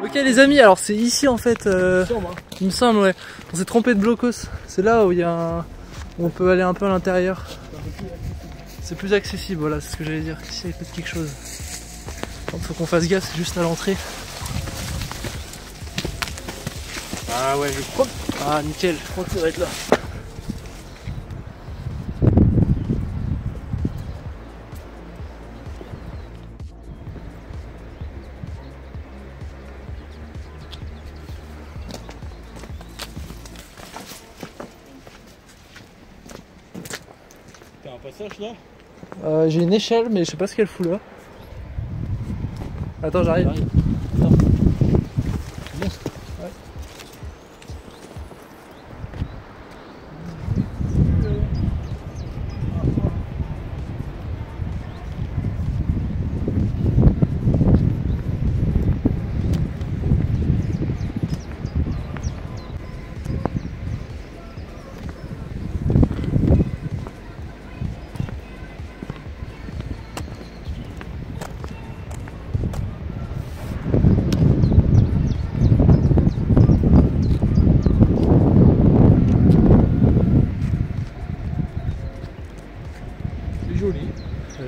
Ok les amis, alors c'est ici en fait, il me semble, ouais. On s'est trompé de blocos. C'est là où il y a un... où on peut aller un peu à l'intérieur. C'est plus accessible, voilà, c'est ce que j'allais dire. Ici il y a peut-être quelque chose. Il faut qu'on fasse gaffe, c'est juste à l'entrée. Ah ouais, je crois. Ah nickel, je crois que ça va être là. T'as un passage là? J'ai une échelle mais je sais pas ce qu'elle fout là. Attends, j'arrive.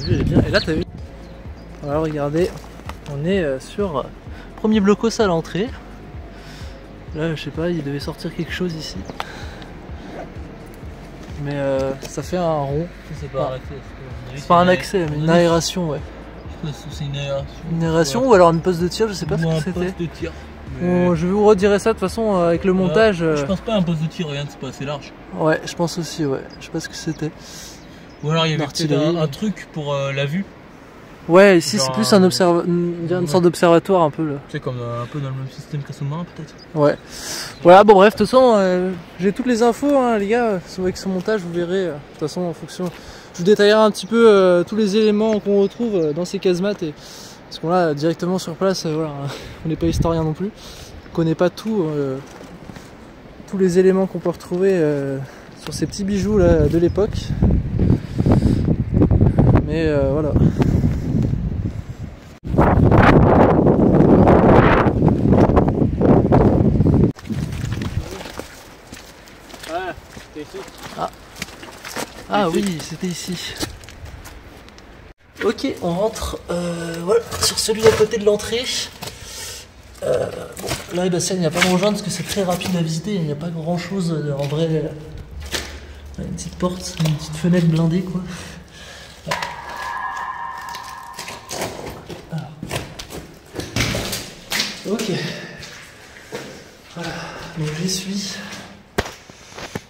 Elle est bien. Et là t'as vu. Alors regardez, on est sur premier blocos à l'entrée. Là je sais pas, il devait sortir quelque chose ici. Mais ça fait un rond. C'est pas un accès. C'est pas un accès, mais une aération, ouais. C'est une aération. Une aération ou alors une poste de tir, je sais pas ce que c'était. Poste de tir. Bon, je vais vous redirer ça de toute façon avec le montage. Je pense pas à un poste de tir, regarde, c'est pas assez large. Ouais, je pense aussi, ouais. Je sais pas ce que c'était. Ou alors il y avait peut-être un truc pour la vue. Ouais, ici c'est plus un une sorte d'observatoire un peu là. C'est comme un peu dans le même système qu'un sous-marin peut-être. Ouais. Voilà, bon bref, de toute façon, j'ai toutes les infos, hein, les gars. Avec ce montage, vous verrez. De toute façon, en fonction, je vous détaillerai un petit peu tous les éléments qu'on retrouve dans ces casemates. Parce qu'on là, directement sur place, voilà, on n'est pas historien non plus. On connaît pas tout, tous les éléments qu'on peut retrouver sur ces petits bijoux là de l'époque. Mais voilà. Ah oui, c'était ici. Ok, on rentre voilà, sur celui à côté de l'entrée. Bon, là, Bastien, il n'y a pas de rejoindre parce que c'est très rapide à visiter. Il n'y a pas grand chose en vrai. Une petite porte, une petite fenêtre blindée, quoi. Alors. Ok. Voilà, donc j'y suis.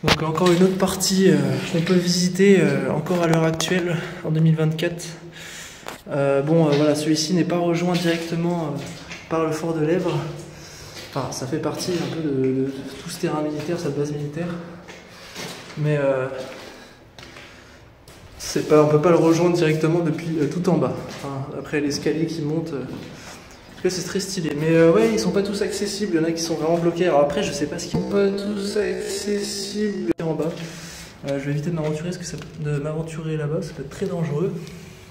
Donc encore une autre partie qu'on peut visiter encore à l'heure actuelle, en 2024. Voilà, celui-ci n'est pas rejoint directement par le fort de l'Èvre. Enfin, ça fait partie un peu de tout ce terrain militaire, cette base militaire. Mais on peut pas le rejoindre directement depuis tout en bas. Enfin, après l'escalier qui monte, c'est très stylé. Mais ouais, ils sont pas tous accessibles. Il y en a qui sont vraiment bloqués. Alors après, je sais pas ce qu'ils sont pas tous accessibles en bas. Je vais éviter de m'aventurer là-bas. Ça peut être très dangereux.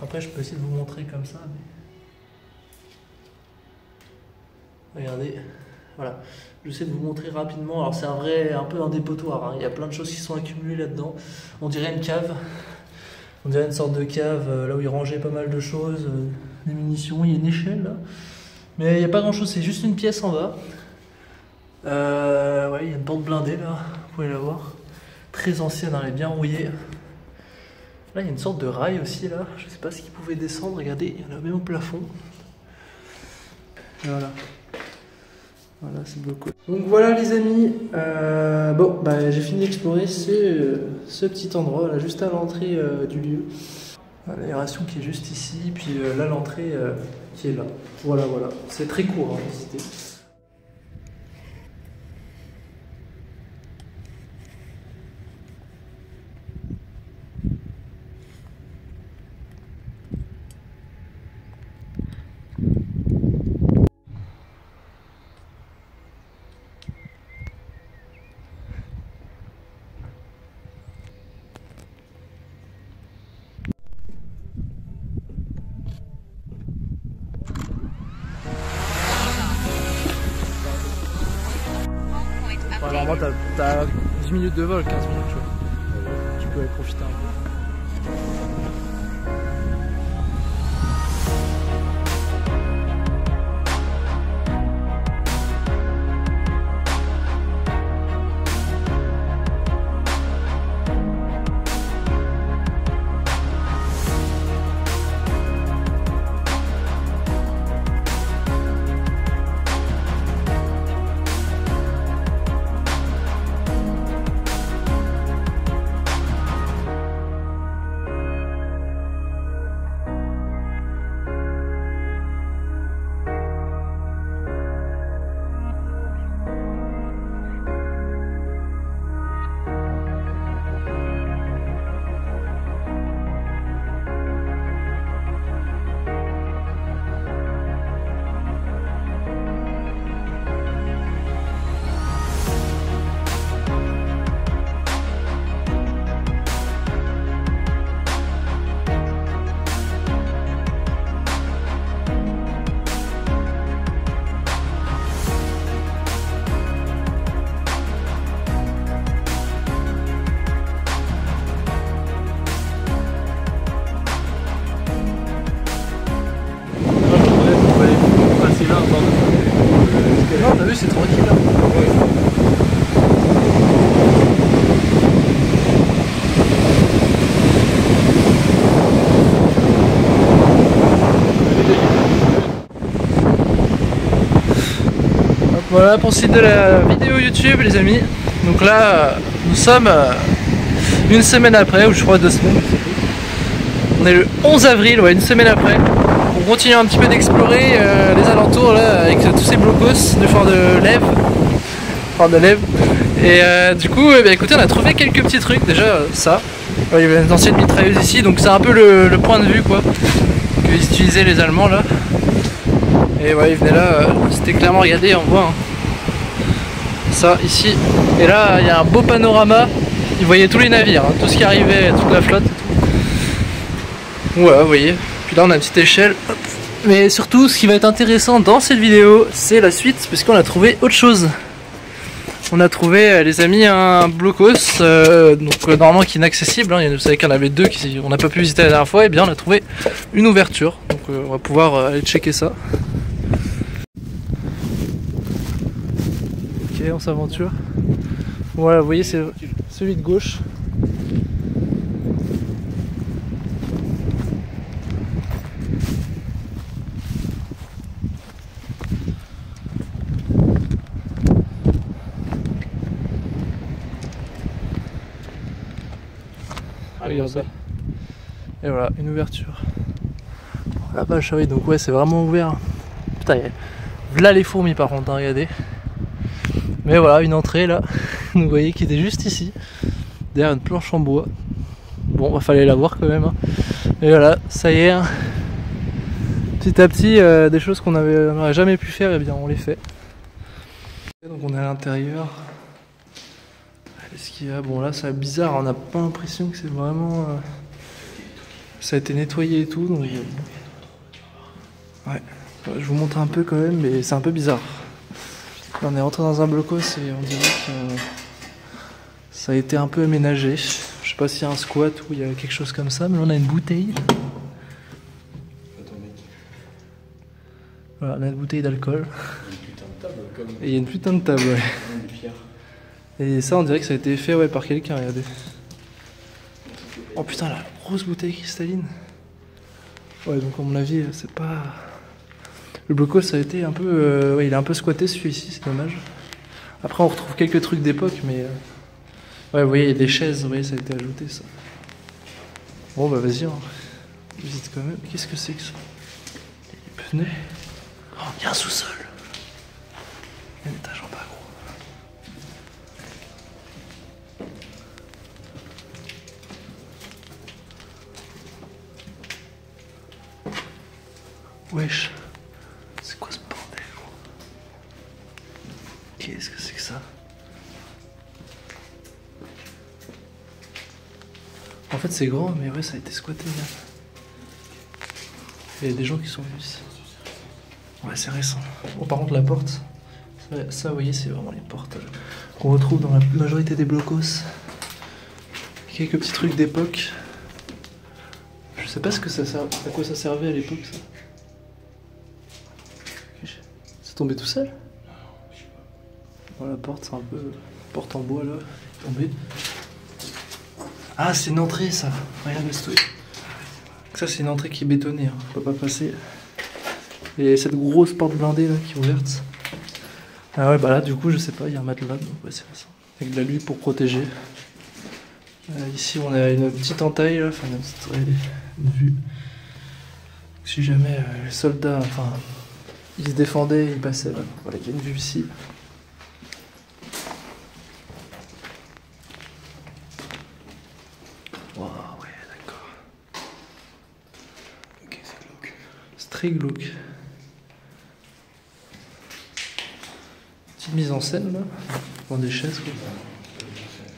Après, je peux essayer de vous montrer comme ça. Mais... regardez. Voilà. J'essaie de vous montrer rapidement. Alors c'est un peu un dépotoir. Hein. Il y a plein de choses qui sont accumulées là-dedans. On dirait une cave. On dirait une sorte de cave là où ils rangeaient pas mal de choses, des munitions. Il y a une échelle là. Mais il n'y a pas grand chose, c'est juste une pièce en bas. Ouais, il y a une porte blindée là, vous pouvez la voir. Très ancienne, elle est bien rouillée. Là, il y a une sorte de rail aussi là. Je sais pas ce qui pouvait descendre, regardez, il y en a même au plafond. Et voilà. Voilà, c'est beaucoup. Donc voilà les amis, j'ai fini d'explorer ce petit endroit là, juste à l'entrée du lieu. L'aération qui est juste ici, puis là l'entrée qui est là. Voilà, c'est très court à visiter. t'as 10 minutes de vol, 15 minutes, tu vois. Tu peux aller profiter un peu. Non, t'as vu, c'est tranquille là. Ouais. Voilà pour le site de la vidéo YouTube, les amis. Donc là, nous sommes une semaine après, ou je crois 2 semaines. On est le 11 avril, ouais, une semaine après. On continue un petit peu d'explorer les alentours là, avec tous ces blocos du fort de Lève. Fort de Lève. Et du coup, bah, écoutez, on a trouvé quelques petits trucs. Déjà, ça. Ouais, il y avait une ancienne mitrailleuse ici, donc c'est un peu le point de vue quoi qu'ils utilisaient les Allemands là. Et ouais, ils venaient là, c'était clairement, regardez, on voit hein, ça ici. Et là, il y a un beau panorama. Ils voyaient tous les navires, hein, tout ce qui arrivait, toute la flotte. Ouais, vous voyez. Puis là, on a une petite échelle. Hop. Mais surtout, ce qui va être intéressant dans cette vidéo, c'est la suite, puisqu'on a trouvé autre chose. On a trouvé, les amis, un blocos, donc normalement qui est inaccessible. Hein. Vous savez qu'il y en avait 2 qu'on n'a pas pu visiter la dernière fois. Et bien, on a trouvé une ouverture. Donc, on va pouvoir aller checker ça. Ok, on s'aventure. Voilà, vous voyez, c'est celui de gauche. Regardez. Et voilà, une ouverture. La vache, oui, donc ouais, c'est vraiment ouvert. Putain, là les fourmis par contre, hein, regardez. Mais voilà, une entrée là, vous voyez qui était juste ici, derrière une planche en bois. Bon, il fallait la voir quand même. Hein. Et voilà, ça y est, hein. Petit à petit, des choses qu'on n'aurait jamais pu faire, et bien on les fait. Donc on est à l'intérieur. Qu'est-ce qu'il y a? Bon là, c'est bizarre, on n'a pas l'impression que c'est vraiment... ça a été nettoyé et tout, donc... ouais, je vous montre un peu quand même, mais c'est un peu bizarre. Là, on est rentré dans un blocos et on dirait que ça a été un peu aménagé. Je sais pas s'il y a un squat ou il y a quelque chose comme ça, mais là on a une bouteille. Voilà, on a une bouteille d'alcool. Et il y a une putain de table, ouais. Et ça, on dirait que ça a été fait ouais, par quelqu'un, regardez. Oh putain, la grosse bouteille cristalline. Ouais, donc à mon avis, c'est pas... Le blocos, ça a été un peu... ouais, il est un peu squatté celui-ci, c'est dommage. Après, on retrouve quelques trucs d'époque, mais... ouais, vous voyez, il y a des chaises, vous voyez, ça a été ajouté, ça. Bon, bah vas-y, on visite quand même. Qu'est-ce que c'est que ça? Les pneus. Oh, il y a un sous-sol. Il y a un étage en bas, gros. Wesh, c'est quoi ce bordel, gros? Qu'est-ce que c'est que ça? En fait c'est grand, mais ouais, ça a été squatté là. Il y a des gens qui sont venus ici. Ouais, c'est récent. Bon, par contre la porte, ça vous voyez, c'est vraiment les portes qu'on retrouve dans la majorité des blocos. Quelques petits trucs d'époque. Je sais pas ce que ça sert, à quoi ça servait à l'époque ça. C'est tombé tout seul? Bon, la porte c'est un peu... porte en bois là, tombée. Ah c'est une entrée ça, regarde ce truc. Ça c'est une entrée qui est bétonnée, hein. On peut pas passer. Et cette grosse porte blindée là qui est ouverte. Ah ouais bah là du coup je sais pas, il y a un matelas, donc ouais c'est ça. Avec de la lutte pour protéger. Ici on a une petite entaille là, enfin une vue. Si jamais les soldats, enfin ils se défendaient, ils passaient là. Voilà, il y a une vue ici. Waouh, ouais, d'accord. Ok, c'est glauque. C'est très glauque. Petite mise en scène là, dans des chaises quoi.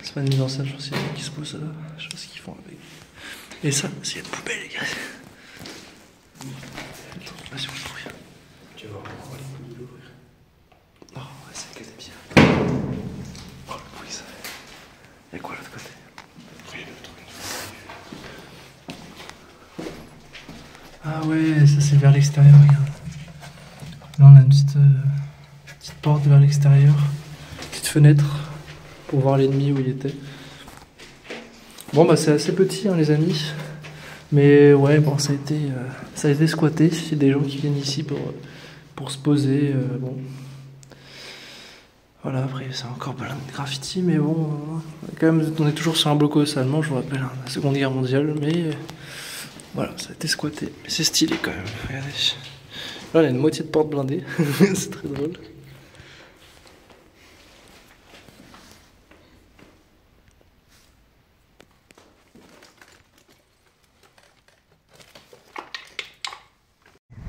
C'est pas une mise en scène, je pense qu'il y a des gens qui se posent là. Je sais pas ce qu'ils font avec. Et ça, c'est une poubelle les gars. Attends, vas-y, on l'ouvrir. Tu vas voir, on va l'ouvrir. Oh, ouais, c'est que des pierres. Oh, le bruit ça fait. Y'a quoi l'autre côté? Ah ouais, ça c'est vers l'extérieur, regarde. Là on a une petite porte vers l'extérieur. Petite fenêtre pour voir l'ennemi où il était. Bon bah c'est assez petit hein, les amis. Mais ouais bon ça a été squatté. Il y a des gens qui viennent ici pour se poser. Bon. Voilà, après c'est encore plein de graffiti, mais bon, quand même on est toujours sur un blocos allemand, je vous rappelle, hein, la Seconde Guerre mondiale, mais voilà, ça a été squatté. Mais c'est stylé quand même, regardez. Là, on a une moitié de porte blindée, c'est très drôle.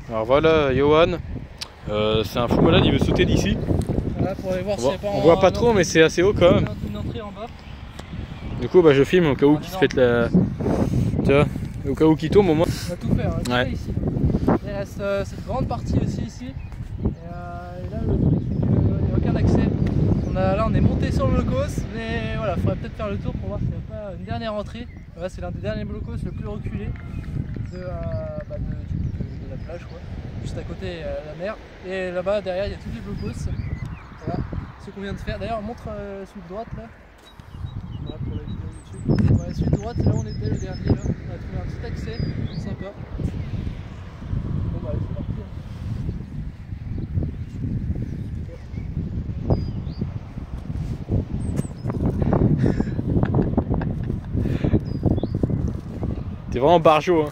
Alors voilà, Johan, c'est un fou malade, il veut sauter d'ici. Voilà, pour aller voir s'il n'y a pas on voit pas trop, mais c'est assez haut quand même. Une entrée en bas. Du coup, bah, je filme au cas où qu'il se fait la. Tu vois, au cas où qu'il tombe au moins. On va tout faire, hein, ouais. ici. Il reste cette grande partie aussi ici. Et là, il n'y a aucun accès. Là, on est monté sur le blocos, mais voilà, il faudrait peut-être faire le tour pour voir s'il n'y a pas une dernière entrée. Voilà, c'est l'un des derniers blocos le plus reculé de la plage, quoi. Juste à côté la mer. Et là-bas, derrière, il y a tous les blocos. Voilà, ce qu'on vient de faire. D'ailleurs, montre celui de droite là. Voilà pour la vidéo YouTube. Voilà, celui de droite, c'est là où on était le dernier. Là. On a trouvé un petit accès, sympa. Bon bah allez, c'est parti. T'es vraiment barjot, hein.